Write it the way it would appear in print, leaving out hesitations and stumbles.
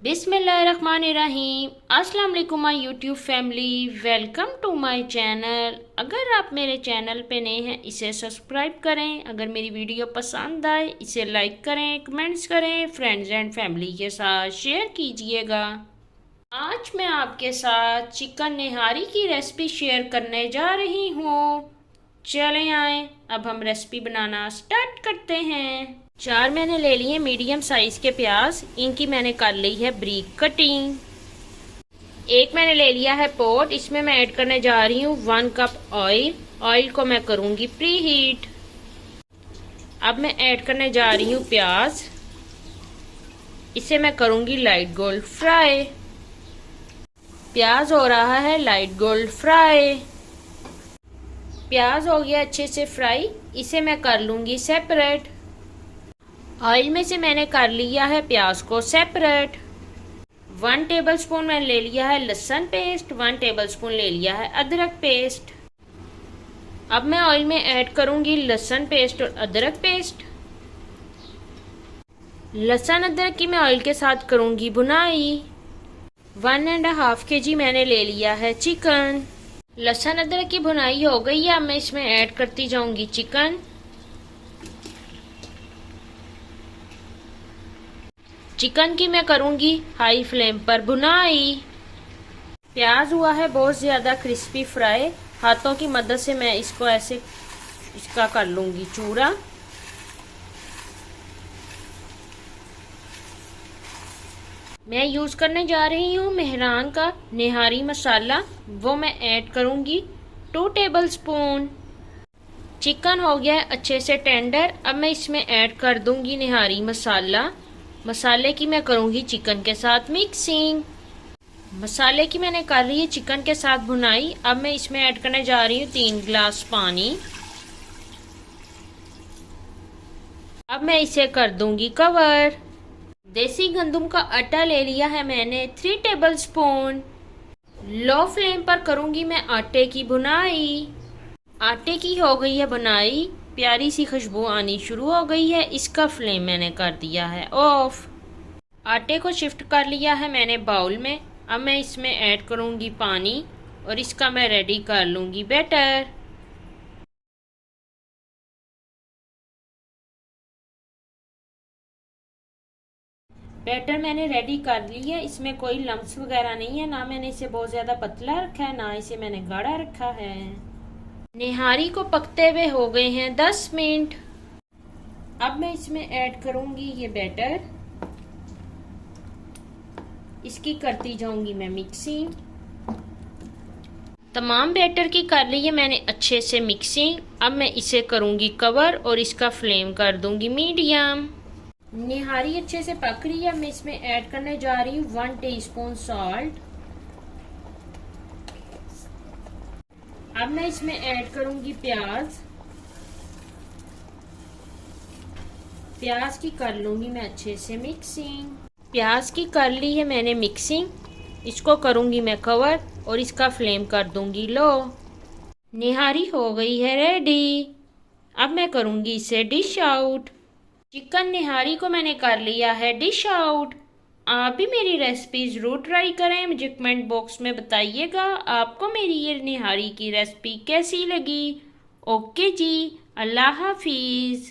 बिस्मिल्लाहिर्रहमानिर्रहीम। अस्सलाम वालेकुम my YouTube family, welcome to my channel. अगर आप मेरे चैनल पे नए हैं इसे सब्सक्राइब करें। अगर मेरी वीडियो पसंद आए इसे लाइक करें, कमेंट्स करें, फ्रेंड्स एंड फैमिली के साथ शेयर कीजिएगा। आज मैं आपके साथ चिकन निहारी की रेसिपी शेयर करने जा रही हूँ। चलें आए अब हम रेसिपी बनाना स्टार्ट करते हैं। 4 मैंने ले लिए मीडियम साइज़ के प्याज, इनकी मैंने कर ली है ब्रीक कटिंग। एक मैंने ले लिया है पॉट, इसमें मैं ऐड करने जा रही हूँ 1 कप ऑयल। ऑयल को मैं करूँगी प्री हीट। अब मैं ऐड करने जा रही हूँ प्याज, इसे मैं करूँगी लाइट गोल्ड फ्राई। प्याज हो रहा है लाइट गोल्ड फ्राई। प्याज हो गया अच्छे से फ्राई, इसे मैं कर लूँगी सेपरेट। ऑयल में से मैंने कर लिया है प्याज को सेपरेट। 1 टेबलस्पून मैंने ले लिया है लहसुन पेस्ट, 1 टेबलस्पून ले लिया है अदरक पेस्ट। अब मैं ऑयल में ऐड करूंगी लहसुन पेस्ट और अदरक पेस्ट। लहसुन अदरक की मैं ऑयल के साथ करूंगी भुनाई। 1.5 kg मैंने ले लिया है चिकन। लहसुन अदरक की भुनाई हो गई है, अब मैं इसमें ऐड करती जाऊंगी चिकन। चिकन की मैं करूंगी हाई फ्लेम पर भुनाई। प्याज हुआ है बहुत ज़्यादा क्रिस्पी फ्राई, हाथों की मदद से मैं इसको ऐसे इसका कर लूंगी चूरा। मैं यूज़ करने जा रही हूँ मेहरान का निहारी मसाला, वो मैं ऐड करूंगी 2 टेबलस्पून। चिकन हो गया है अच्छे से टेंडर, अब मैं इसमें ऐड कर दूंगी निहारी मसाला। मसाले की मैं करूंगी चिकन के साथ मिक्सिंग। मसाले की मैंने कर रही है चिकन के साथ भुनाई। अब मैं इसमें ऐड करने जा रही हूँ 3 गिलास पानी। अब मैं इसे कर दूंगी कवर। देसी गंदम का आटा ले लिया है मैंने 3 टेबलस्पून। लो फ्लेम पर करूंगी मैं आटे की भुनाई। आटे की हो गई है बुनाई, प्यारी सी खुशबू आनी शुरू हो गई है, इसका फ्लेम मैंने कर दिया है ऑफ। आटे को शिफ्ट कर लिया है मैंने बाउल में। अब मैं इसमें ऐड करूंगी पानी और इसका मैं रेडी कर लूंगी बैटर। बैटर मैंने रेडी कर लिया है, इसमें कोई लम्स वगैरह नहीं है, ना मैंने इसे बहुत ज़्यादा पतला रखा है ना इसे मैंने गाढ़ा रखा है। निहारी को पकते हुए हो गए हैं 10 मिनट। अब मैं इसमें ऐड करूंगी ये बैटर, इसकी करती जाऊंगी मैं मिक्सिंग। तमाम बैटर की कर ली है मैंने अच्छे से मिक्सिंग। अब मैं इसे करूंगी कवर और इसका फ्लेम कर दूंगी मीडियम। निहारी अच्छे से पक रही है, मैं इसमें ऐड करने जा रही हूँ 1 टीस्पून सॉल्ट। अब मैं इसमें ऐड करूंगी प्याज। प्याज की कर लूंगी मैं अच्छे से मिक्सिंग। प्याज की कर ली है मैंने मिक्सिंग, इसको करूंगी मैं कवर और इसका फ्लेम कर दूंगी लो। निहारी हो गई है रेडी। अब मैं करूंगी इसे डिश आउट। चिकन निहारी को मैंने कर लिया है डिश आउट। आप भी मेरी रेसिपी ज़रूर ट्राई करें, मुझे कमेंट बॉक्स में बताइएगा आपको मेरी ये निहारी की रेसिपी कैसी लगी। ओके जी, अल्लाह हाफिज़।